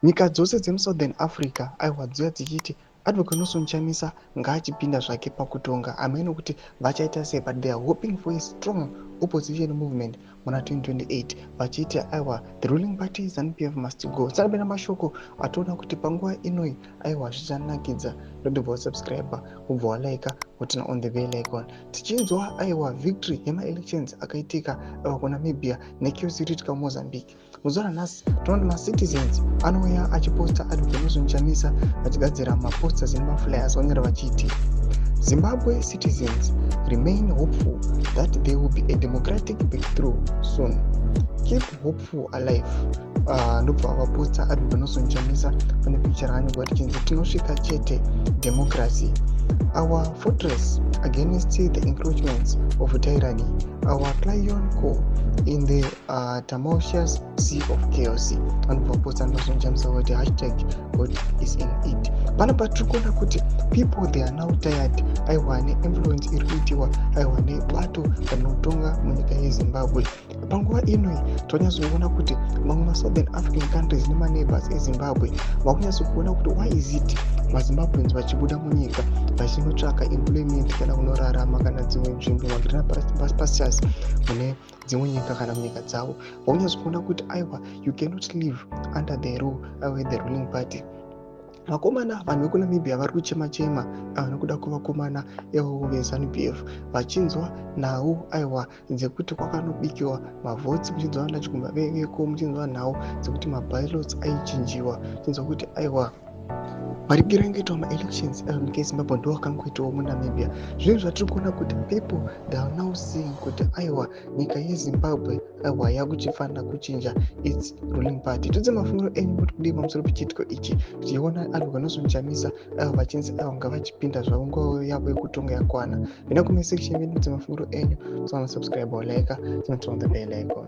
Nyika dzose dzemuSouthern Africa aiwa dziya dzichiti Advocate Nelson Chamisa ngaachipinda zvake pakutonga amene kuti vachaita sei, but they are hoping for a strong opposition movement muna 2028 vachiti aiwa the ruling party ZANU-PF must go. Sakapena mashoko atoona kuti panguva inoi aiwa zvichanakidza. Ndobva wasubscribe ubva walaika kuti on the bell icon. Tichinzwa aiwa victory yema-elections akaitika kuNamibia neCurities Mozambique. Muzuva nhasi tinoona ma-citizens anouya achiposta Advocate Nelson Chamisa vachigadzira maposters nemaflyers vanyora vachiti Zimbabwe citizens remain hopeful that there will be a democratic breakthrough soon. Keep hopeful alive. Ndobva vaposta Advocate Nelson Chamisa pane picture raanyorwa richinzi tinosvika chete democracy, our fortress against the encroachments of tyranny, our clarion call in the tumultuous sea of chaos. Vanobva vaposta Nelson Chamisa kuti #God is in it. Panapa tiri kuona kuti people they are now tired aiwa neinfluence iri kuitiwa aiwa nebato rinotonga munyika yeZimbabwe. Panguva inoi tonyatsoona kuti mamwe ma-Southern African countries nema-neighbors eZimbabwe vakunyatsokuona kuti why is it maZimbabweans vachibuda munyika vachinotsvaka employment kana kunorarama kana dzimwe nzvimbo magrina pastures mune dzimwe nyika kana munyika dzavo. Vakunyatsokuona kuti aiwa you cannot live under the rule of the ruling party. Vakomana vanhu vekuNamibia vari kuchema-chema nekuda kwevakomana veZANU-PF vachinzwa nhau aiwa dzekuti kwakanobikiwa mavhotsi, muchinzwa vanhu vachikumba veko, muchinzwa nhau dzekuti mabylaws aichinjiwa, muchinzwa kuti aiwa maripiro aingoitwa ma-elections munyika yeZimbabwe ndo akangoitwawo muNamibia. Zvinhu zvatiri kuona kuti people they are now seeing kuti aiwa nyika yeZimbabwe aiwa yakuchifanira kuchinja its ruling party. Tudze mafungiro enyu kuti kudii pamusoro pechiitiko ichi tichiona Advocate Nelson Chamisa aiwa vachinzi aiwa ngavachipinda zvavo nguva yavo yekutonga yakwana. Enda kumasection yedu dzemafungiro enyu, subscribe or like, turn on the bell icon.